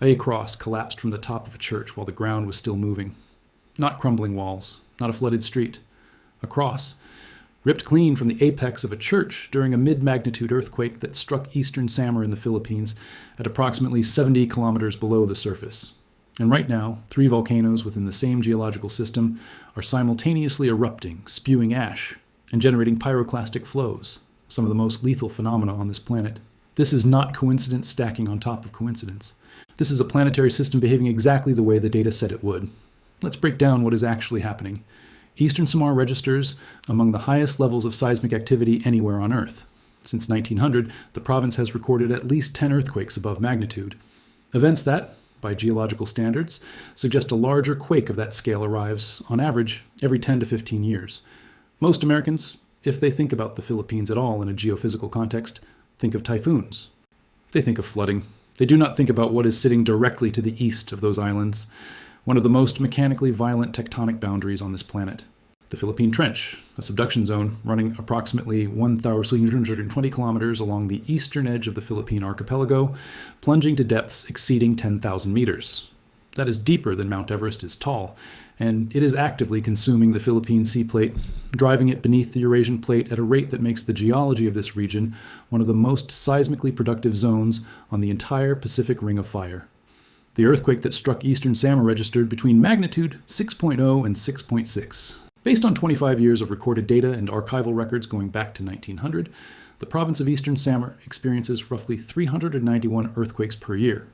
A cross collapsed from the top of a church while the ground was still moving. Not crumbling walls, not a flooded street. A cross, ripped clean from the apex of a church during a mid-magnitude earthquake that struck Eastern Samar in the Philippines at approximately 70 kilometers below the surface. And right now, 3 volcanoes within the same geological system are simultaneously erupting, spewing ash, and generating pyroclastic flows, some of the most lethal phenomena on this planet. This is not coincidence stacking on top of coincidence. This is a planetary system behaving exactly the way the data said it would. Let's break down what is actually happening. Eastern Samar registers among the highest levels of seismic activity anywhere on Earth. Since 1900, the province has recorded at least 10 earthquakes above magnitude. Events that, by geological standards, suggest a larger quake of that scale arrives, on average, every 10 to 15 years. Most Americans, if they think about the Philippines at all in a geophysical context, think of typhoons. They think of flooding. They do not think about what is sitting directly to the east of those islands, one of the most mechanically violent tectonic boundaries on this planet. The Philippine Trench, a subduction zone running approximately 1,320 kilometers along the eastern edge of the Philippine archipelago, plunging to depths exceeding 10,000 meters. That is deeper than Mount Everest is tall, and it is actively consuming the Philippine Sea Plate, driving it beneath the Eurasian Plate at a rate that makes the geology of this region one of the most seismically productive zones on the entire Pacific Ring of Fire. The earthquake that struck Eastern Samar registered between magnitude 6.0 and 6.6. Based on 25 years of recorded data and archival records going back to 1900, the province of Eastern Samar experiences roughly 391 earthquakes per year,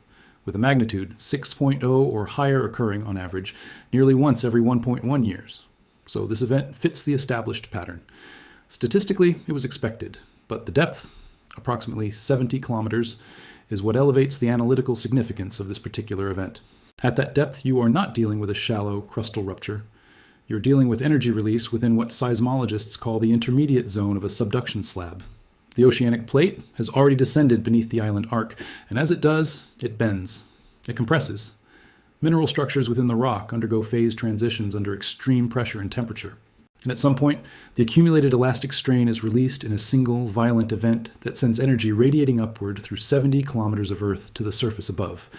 with a magnitude 6.0 or higher occurring on average nearly once every 1.1 years. So this event fits the established pattern. Statistically, it was expected, but the depth, approximately 70 kilometers, is what elevates the analytical significance of this particular event. At that depth, you are not dealing with a shallow crustal rupture. You're dealing with energy release within what seismologists call the intermediate zone of a subduction slab. The oceanic plate has already descended beneath the island arc, and as it does, it bends. It compresses. Mineral structures within the rock undergo phase transitions under extreme pressure and temperature. And at some point, the accumulated elastic strain is released in a single violent event that sends energy radiating upward through 70 kilometers of Earth to the surface above.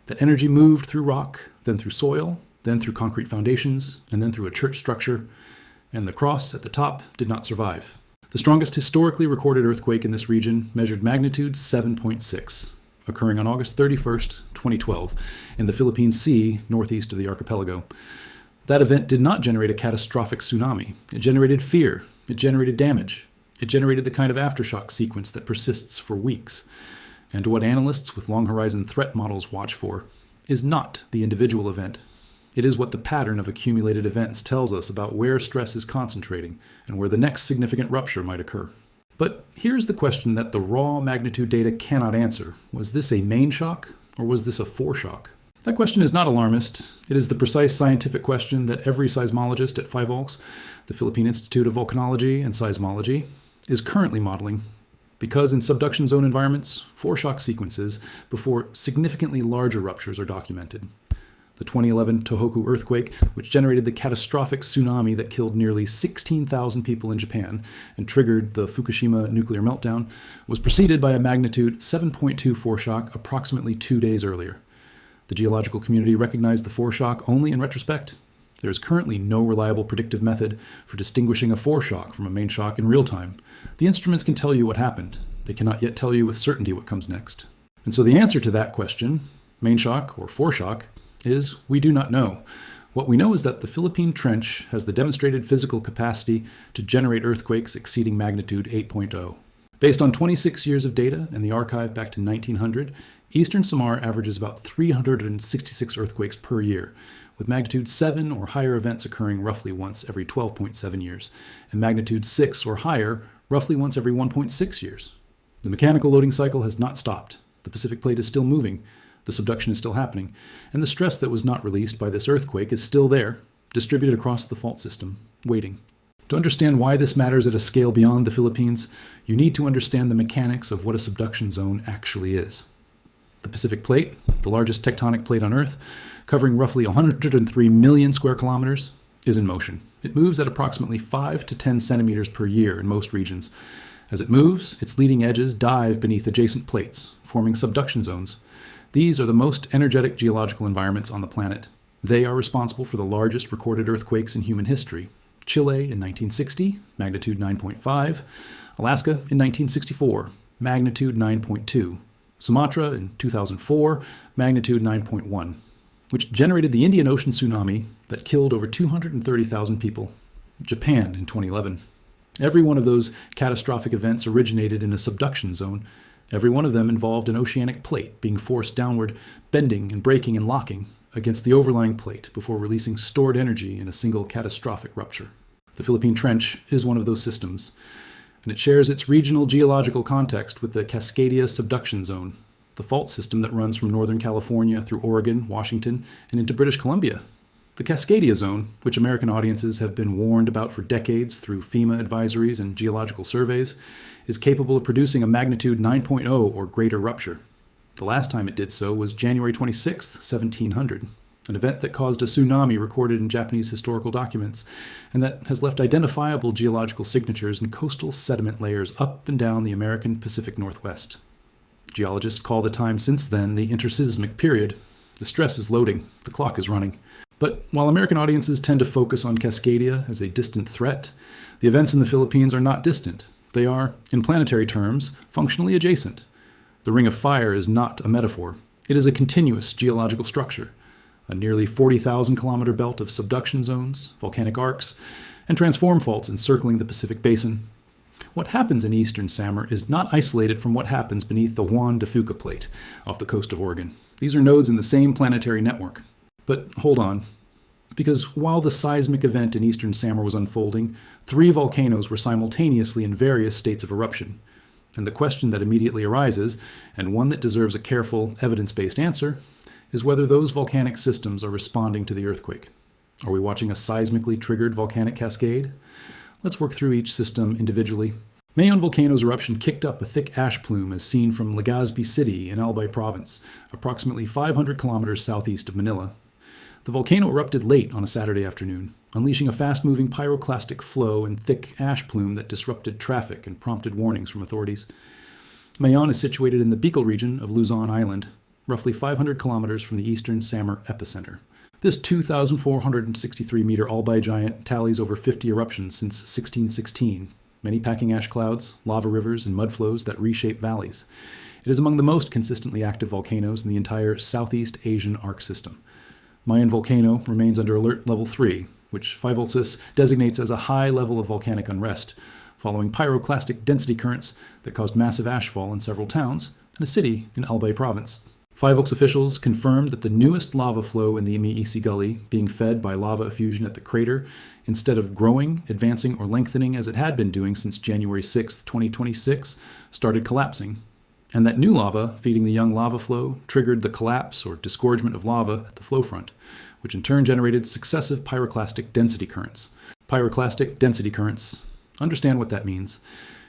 That energy moved through rock, then through soil, then through concrete foundations, and then through a church structure, and the cross at the top did not survive. The strongest historically recorded earthquake in this region measured magnitude 7.6, occurring on August 31st, 2012, in the Philippine Sea northeast of the archipelago. That event did not generate a catastrophic tsunami. It generated fear. It generated damage. It generated the kind of aftershock sequence that persists for weeks. And what analysts with long-horizon threat models watch for is not the individual event. It is what the pattern of accumulated events tells us about where stress is concentrating and where the next significant rupture might occur. But here's the question that the raw magnitude data cannot answer. Was this a main shock, or was this a foreshock? That question is not alarmist. It is the precise scientific question that every seismologist at PHIVOLCS, the Philippine Institute of Volcanology and Seismology, is currently modeling. Because in subduction zone environments, foreshock sequences before significantly larger ruptures are documented. The 2011 Tohoku earthquake, which generated the catastrophic tsunami that killed nearly 16,000 people in Japan and triggered the Fukushima nuclear meltdown, was preceded by a magnitude 7.2 foreshock approximately 2 days earlier. The geological community recognized the foreshock only in retrospect. There is currently no reliable predictive method for distinguishing a foreshock from a main shock in real time. The instruments can tell you what happened. They cannot yet tell you with certainty what comes next. And so the answer to that question, main shock or foreshock, is we do not know. What we know is that the Philippine Trench has the demonstrated physical capacity to generate earthquakes exceeding magnitude 8.0. Based on 26 years of data and the archive back to 1900, Eastern Samar averages about 366 earthquakes per year, with magnitude 7 or higher events occurring roughly once every 12.7 years, and magnitude 6 or higher roughly once every 1.6 years. The mechanical loading cycle has not stopped. The Pacific Plate is still moving. The subduction is still happening, and the stress that was not released by this earthquake is still there, distributed across the fault system, waiting. To understand why this matters at a scale beyond the Philippines, you need to understand the mechanics of what a subduction zone actually is. The Pacific Plate, the largest tectonic plate on Earth, covering roughly 103 million square kilometers, is in motion. It moves at approximately 5 to 10 centimeters per year in most regions. As it moves, its leading edges dive beneath adjacent plates, forming subduction zones. These are the most energetic geological environments on the planet. They are responsible for the largest recorded earthquakes in human history. Chile in 1960, magnitude 9.5. Alaska in 1964, magnitude 9.2. Sumatra in 2004, magnitude 9.1, which generated the Indian Ocean tsunami that killed over 230,000 people. Japan in 2011. Every one of those catastrophic events originated in a subduction zone. Every one of them involved an oceanic plate being forced downward, bending and breaking and locking against the overlying plate before releasing stored energy in a single catastrophic rupture. The Philippine Trench is one of those systems, and it shares its regional geological context with the Cascadia subduction zone, the fault system that runs from Northern California through Oregon, Washington, and into British Columbia. The Cascadia zone, which American audiences have been warned about for decades through FEMA advisories and geological surveys, is capable of producing a magnitude 9.0 or greater rupture. The last time it did so was January 26, 1700, an event that caused a tsunami recorded in Japanese historical documents, and that has left identifiable geological signatures in coastal sediment layers up and down the American Pacific Northwest. Geologists call the time since then the interseismic period. The stress is loading, the clock is running. But while American audiences tend to focus on Cascadia as a distant threat, the events in the Philippines are not distant. They are, in planetary terms, functionally adjacent. The Ring of Fire is not a metaphor. It is a continuous geological structure, a nearly 40,000 kilometer belt of subduction zones, volcanic arcs, and transform faults encircling the Pacific Basin. What happens in Eastern Samar is not isolated from what happens beneath the Juan de Fuca Plate off the coast of Oregon. These are nodes in the same planetary network. But hold on, because while the seismic event in Eastern Samar was unfolding, 3 volcanoes were simultaneously in various states of eruption. And the question that immediately arises, and one that deserves a careful, evidence-based answer, is whether those volcanic systems are responding to the earthquake. Are we watching a seismically triggered volcanic cascade? Let's work through each system individually. Mayon volcano's eruption kicked up a thick ash plume as seen from Legazpi City in Albay Province, approximately 500 kilometers southeast of Manila. The volcano erupted late on a Saturday afternoon, unleashing a fast-moving pyroclastic flow and thick ash plume that disrupted traffic and prompted warnings from authorities. Mayon is situated in the Bicol region of Luzon Island, roughly 500 kilometers from the Eastern Samar epicenter. This 2,463-meter Albay giant tallies over 50 eruptions since 1616, many packing ash clouds, lava rivers, and mud flows that reshape valleys. It is among the most consistently active volcanoes in the entire Southeast Asian arc system. Mayon volcano remains under alert level 3, which Fivolsis designates as a high level of volcanic unrest, following pyroclastic density currents that caused massive ashfall in several towns and a city in Albay Province. Five Oaks officials confirmed that the newest lava flow in the Umiisi Gully, being fed by lava effusion at the crater, instead of growing, advancing, or lengthening as it had been doing since January 6, 2026, started collapsing. And that new lava, feeding the young lava flow, triggered the collapse or disgorgement of lava at the flow front, which in turn generated successive pyroclastic density currents. Pyroclastic density currents. Understand what that means.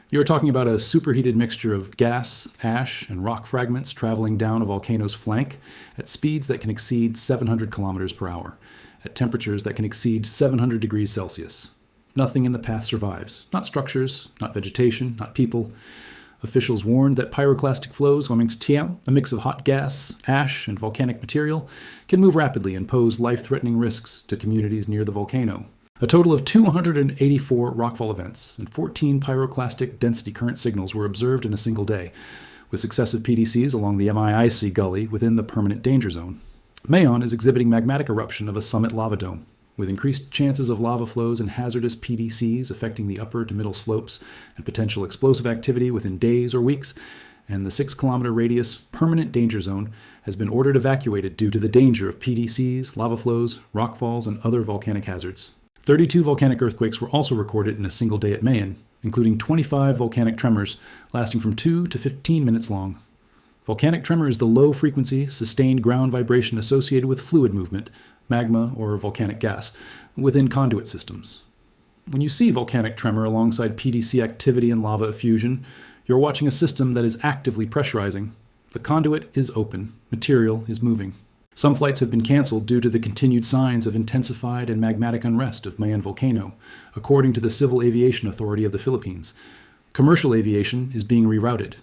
You're talking about a superheated mixture of gas, ash, and rock fragments traveling down a volcano's flank at speeds that can exceed 700 kilometers per hour, at temperatures that can exceed 700 degrees Celsius. Nothing in the path survives. Not structures, not vegetation, not people. Officials warned that pyroclastic flows, a mix of hot gas, ash, and volcanic material, can move rapidly and pose life-threatening risks to communities near the volcano. A total of 284 rockfall events and 14 pyroclastic density current signals were observed in a single day, with successive PDCs along the Miisi Gully within the permanent danger zone. Mayon is exhibiting magmatic eruption of a summit lava dome, with increased chances of lava flows and hazardous PDCs affecting the upper to middle slopes and potential explosive activity within days or weeks, and the 6-kilometer radius permanent danger zone has been ordered evacuated due to the danger of PDCs, lava flows, rockfalls, and other volcanic hazards. 32 volcanic earthquakes were also recorded in a single day at Mayon, including 25 volcanic tremors lasting from 2 to 15 minutes long. Volcanic tremor is the low-frequency, sustained ground vibration associated with fluid movement, magma or volcanic gas, within conduit systems. When you see volcanic tremor alongside PDC activity and lava effusion, you're watching a system that is actively pressurizing. The conduit is open, material is moving. Some flights have been canceled due to the continued signs of intensified and magmatic unrest of Mayon volcano, according to the Civil Aviation Authority of the Philippines. Commercial aviation is being rerouted.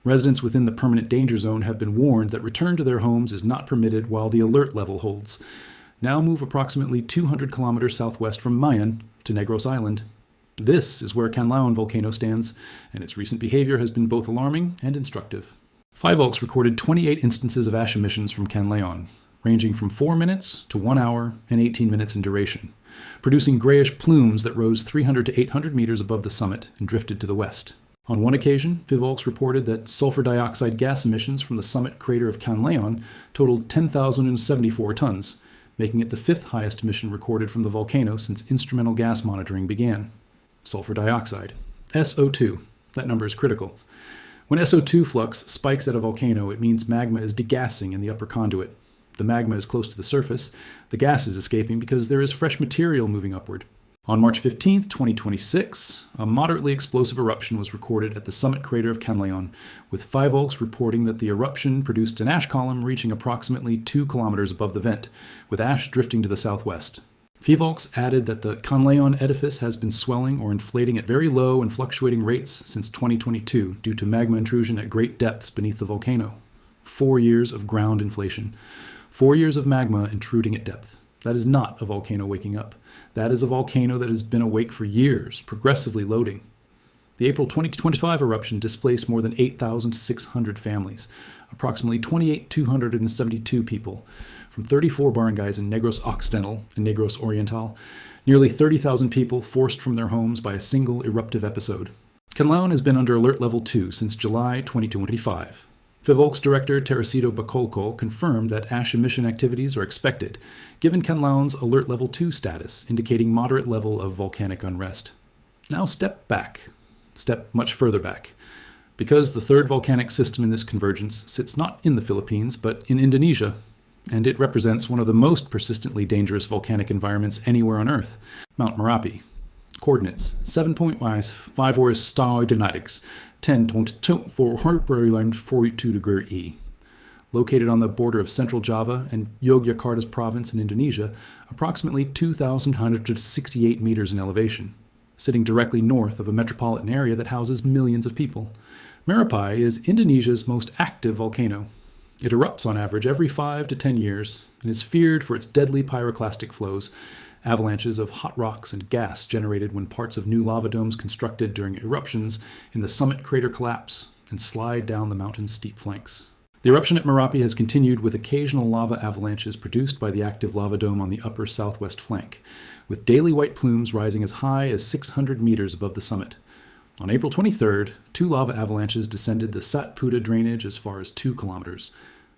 Residents within the permanent danger zone have been warned that return to their homes is not permitted while the alert level holds. Now move approximately 200 kilometers southwest from Mayon to Negros Island. This is where Kanlaon volcano stands, and its recent behavior has been both alarming and instructive. Five Oaks recorded 28 instances of ash emissions from Kanlaon, ranging from 4 minutes to 1 hour and 18 minutes in duration, producing grayish plumes that rose 300 to 800 meters above the summit and drifted to the west. On one occasion, Five Oaks reported that sulfur dioxide gas emissions from the summit crater of Kanlaon totaled 10,074 tons, making it the fifth highest emission recorded from the volcano since instrumental gas monitoring began. Sulfur dioxide, SO2. That number is critical. When SO2 flux spikes at a volcano, it means magma is degassing in the upper conduit. The magma is close to the surface. The gas is escaping because there is fresh material moving upward. On March 15, 2026, a moderately explosive eruption was recorded at the summit crater of Kanlaon, with Five Oaks reporting that the eruption produced an ash column reaching approximately 2 kilometers above the vent, with ash drifting to the southwest. Five Oaks added that the Kanlaon edifice has been swelling or inflating at very low and fluctuating rates since 2022 due to magma intrusion at great depths beneath the volcano. 4 years of ground inflation. 4 years of magma intruding at depth. That is not a volcano waking up. That is a volcano that has been awake for years, progressively loading. The April 2025 eruption displaced more than 8,600 families, approximately 28,272 people, from 34 barangays in Negros Occidental and Negros Oriental, nearly 30,000 people forced from their homes by a single eruptive episode. Kanlaon has been under alert level 2 since July 2025. Five Oaks director Teresito Bacolco confirmed that ash emission activities are expected, given Kanlaon's alert level 2 status, indicating moderate level of volcanic unrest. Now step back. Step much further back. Because the third volcanic system in this convergence sits not in the Philippines, but in Indonesia, and it represents one of the most persistently dangerous volcanic environments anywhere on Earth, Mount Merapi. Coordinates: 7.5 hours star dynamics, 10.2 for heartbeat 42 degree E. Located on the border of central Java and Yogyakarta's province in Indonesia, approximately 2,168 meters in elevation, sitting directly north of a metropolitan area that houses millions of people. Merapi is Indonesia's most active volcano. It erupts on average every 5 to 10 years and is feared for its deadly pyroclastic flows, avalanches of hot rocks and gas generated when parts of new lava domes constructed during eruptions in the summit crater collapse and slide down the mountain's steep flanks. The eruption at Merapi has continued with occasional lava avalanches produced by the active lava dome on the upper southwest flank, with daily white plumes rising as high as 600 meters above the summit. On April 23rd, 2 lava avalanches descended the Satputa drainage as far as 2 kilometers.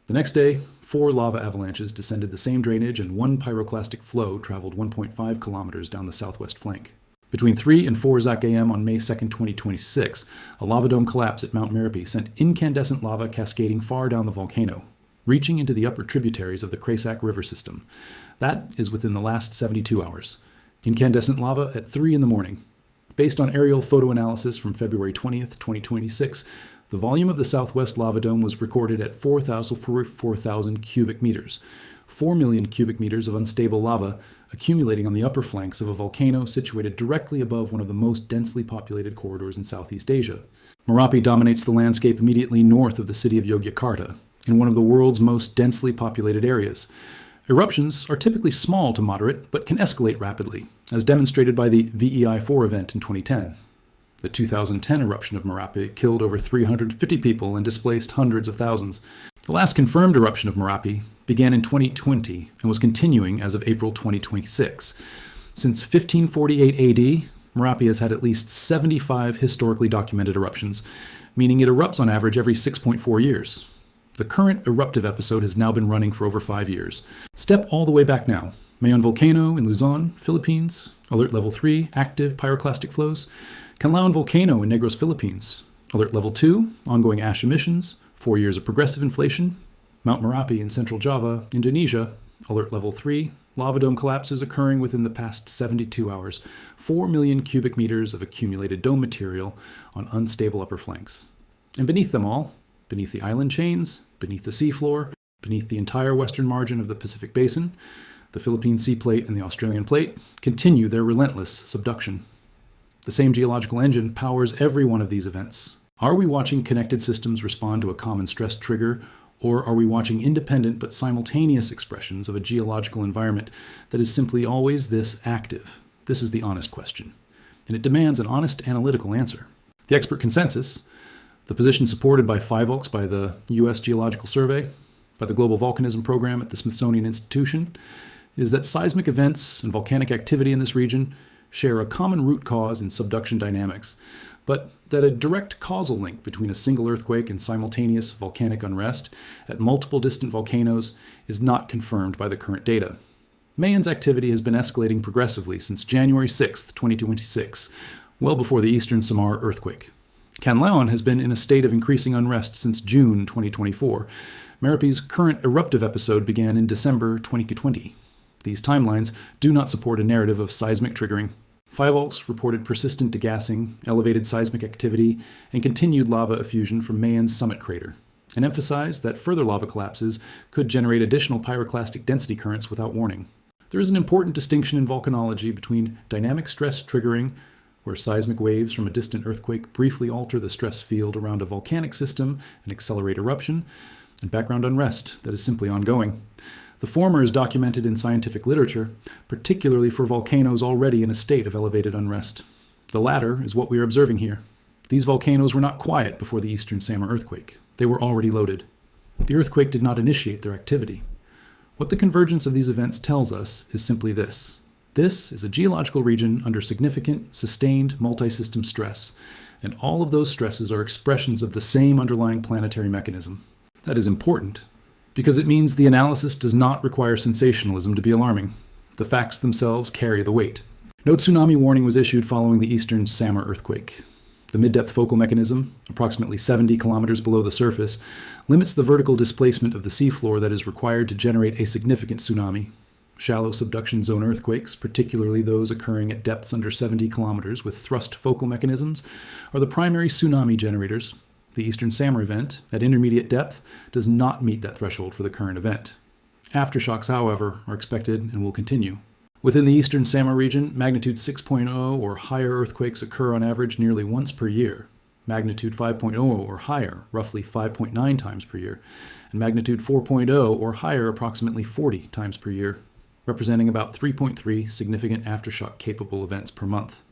The next day, 4 lava avalanches descended the same drainage and 1 pyroclastic flow traveled 1.5 kilometers down the southwest flank. Between 3 and 4 Zac AM on May 2, 2026, a lava dome collapse at Mount Merapi sent incandescent lava cascading far down the volcano, reaching into the upper tributaries of the Crasac River system. That is within the last 72 hours. Incandescent lava at 3 in the morning. Based on aerial photo analysis from February 20th, 2026, the volume of the southwest lava dome was recorded at 4,044,000 cubic meters, 4 million cubic meters of unstable lava accumulating on the upper flanks of a volcano situated directly above one of the most densely populated corridors in Southeast Asia. Merapi dominates the landscape immediately north of the city of Yogyakarta, in one of the world's most densely populated areas. Eruptions are typically small to moderate, but can escalate rapidly, as demonstrated by the VEI-4 event in 2010. The 2010 eruption of Merapi killed over 350 people and displaced hundreds of thousands. The last confirmed eruption of Merapi began in 2020 and was continuing as of April 2026. Since 1548 AD, Merapi has had at least 75 historically documented eruptions, meaning it erupts on average every 6.4 years. The current eruptive episode has now been running for over 5 years. Step all the way back now. Mayon volcano in Luzon, Philippines, alert level 3, active pyroclastic flows. Kanlaon volcano in Negros, Philippines, alert level 2, ongoing ash emissions, 4 years of progressive inflation. Mount Merapi in central Java, Indonesia, alert level 3, lava dome collapses occurring within the past 72 hours, 4 million cubic meters of accumulated dome material on unstable upper flanks. And beneath them all, beneath the island chains, beneath the seafloor, beneath the entire western margin of the Pacific Basin, the Philippine Sea Plate and the Australian Plate continue their relentless subduction. The same geological engine powers every one of these events. Are we watching connected systems respond to a common stress trigger, or are we watching independent but simultaneous expressions of a geological environment that is simply always this active? This is the honest question, and it demands an honest analytical answer. The expert consensus, the position supported by FIVOLCS by the U.S. Geological Survey, by the Global Volcanism Program at the Smithsonian Institution, is that seismic events and volcanic activity in this region share a common root cause in subduction dynamics, but that a direct causal link between a single earthquake and simultaneous volcanic unrest at multiple distant volcanoes is not confirmed by the current data. Mayon's activity has been escalating progressively since January 6, 2026, well before the Eastern Samar earthquake. Kanlaon has been in a state of increasing unrest since June 2024. Merapi's current eruptive episode began in December 2020. These timelines do not support a narrative of seismic triggering. FIVOLCS reported persistent degassing, elevated seismic activity, and continued lava effusion from Mayon's summit crater, and emphasized that further lava collapses could generate additional pyroclastic density currents without warning. There is an important distinction in volcanology between dynamic stress triggering, where seismic waves from a distant earthquake briefly alter the stress field around a volcanic system and accelerate eruption, and background unrest that is simply ongoing. The former is documented in scientific literature, particularly for volcanoes already in a state of elevated unrest. The latter is what we are observing here. These volcanoes were not quiet before the Eastern Samar earthquake. They were already loaded. The earthquake did not initiate their activity. What the convergence of these events tells us is simply this. This is a geological region under significant, sustained multi-system stress, and all of those stresses are expressions of the same underlying planetary mechanism. That is important, because it means the analysis does not require sensationalism to be alarming. The facts themselves carry the weight. No tsunami warning was issued following the Eastern Samar earthquake. The mid-depth focal mechanism, approximately 70 kilometers below the surface, limits the vertical displacement of the seafloor that is required to generate a significant tsunami. Shallow subduction zone earthquakes, particularly those occurring at depths under 70 kilometers with thrust focal mechanisms, are the primary tsunami generators. The Eastern Samar event, at intermediate depth, does not meet that threshold for the current event. Aftershocks, however, are expected and will continue. Within the Eastern Samar region, magnitude 6.0 or higher earthquakes occur on average nearly once per year. Magnitude 5.0 or higher, roughly 5.9 times per year, and magnitude 4.0 or higher approximately 40 times per year, representing about 3.3 significant aftershock-capable events per month.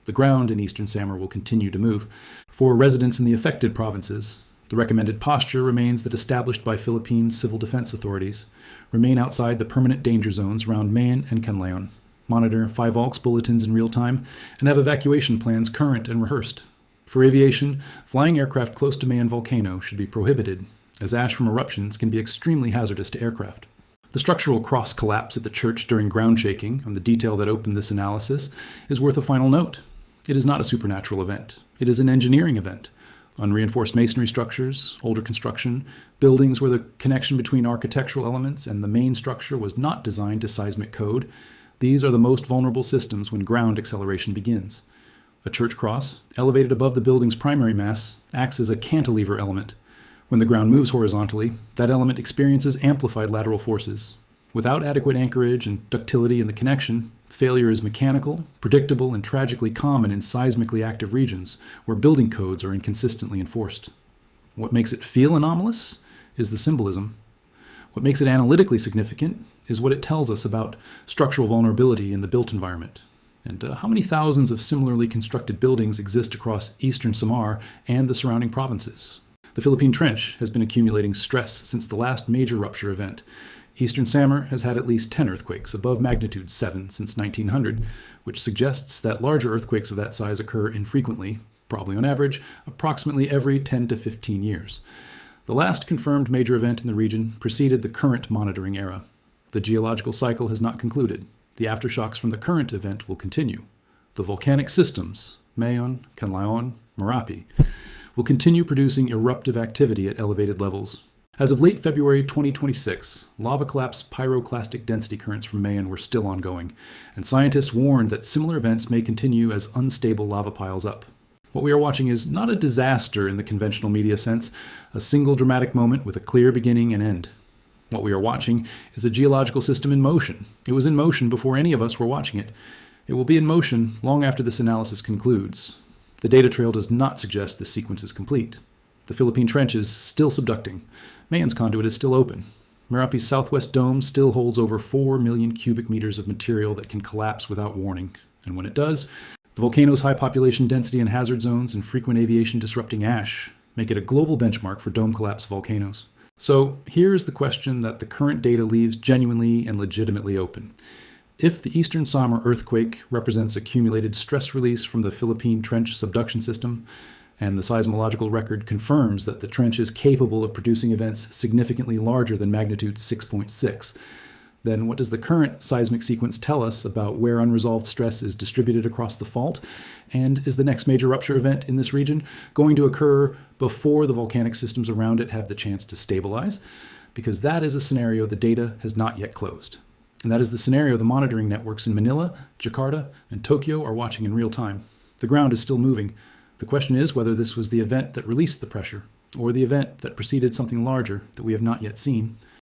The ground in Eastern Samar will continue to move. For residents in the affected provinces, the recommended posture remains that established by Philippine civil defense authorities, remain outside the permanent danger zones around Mayon and Kanlaon, monitor FIVOLCS bulletins in real time, and have evacuation plans current and rehearsed. For aviation, flying aircraft close to Mayon volcano should be prohibited, as ash from eruptions can be extremely hazardous to aircraft. The structural cross-collapse at the church during ground shaking, and the detail that opened this analysis, is worth a final note. It is not a supernatural event. It is an engineering event. Unreinforced masonry structures, older construction, buildings where the connection between architectural elements and the main structure was not designed to seismic code. These are the most vulnerable systems when ground acceleration begins. A church cross, elevated above the building's primary mass, acts as a cantilever element. When the ground moves horizontally, that element experiences amplified lateral forces. Without adequate anchorage and ductility in the connection, failure is mechanical, predictable, and tragically common in seismically active regions where building codes are inconsistently enforced. What makes it feel anomalous is the symbolism. What makes it analytically significant is what it tells us about structural vulnerability in the built environment, and how many thousands of similarly constructed buildings exist across Eastern Samar and the surrounding provinces. The Philippine Trench has been accumulating stress since the last major rupture event. Eastern Samar has had at least 10 earthquakes above magnitude 7 since 1900, which suggests that larger earthquakes of that size occur infrequently, probably on average, approximately every 10 to 15 years. The last confirmed major event in the region preceded the current monitoring era. The geological cycle has not concluded. The aftershocks from the current event will continue. The volcanic systems, Mayon, Kanlaon, Merapi, will continue producing eruptive activity at elevated levels. As of late February 2026, lava collapse pyroclastic density currents from Mayon were still ongoing, and scientists warned that similar events may continue as unstable lava piles up. What we are watching is not a disaster in the conventional media sense, a single dramatic moment with a clear beginning and end. What we are watching is a geological system in motion. It was in motion before any of us were watching it. It will be in motion long after this analysis concludes. The data trail does not suggest this sequence is complete. The Philippine Trench is still subducting. Mayon's conduit is still open. Merapi's southwest dome still holds over 4 million cubic meters of material that can collapse without warning. And when it does, the volcano's high population density and hazard zones and frequent aviation disrupting ash make it a global benchmark for dome collapse volcanoes. So here is the question that the current data leaves genuinely and legitimately open. If the Eastern Samar earthquake represents accumulated stress release from the Philippine Trench subduction system, and the seismological record confirms that the trench is capable of producing events significantly larger than magnitude 6.6, then what does the current seismic sequence tell us about where unresolved stress is distributed across the fault? And is the next major rupture event in this region going to occur before the volcanic systems around it have the chance to stabilize? Because that is a scenario the data has not yet closed. And that is the scenario the monitoring networks in Manila, Jakarta, and Tokyo are watching in real time. The ground is still moving. The question is whether this was the event that released the pressure, or the event that preceded something larger that we have not yet seen.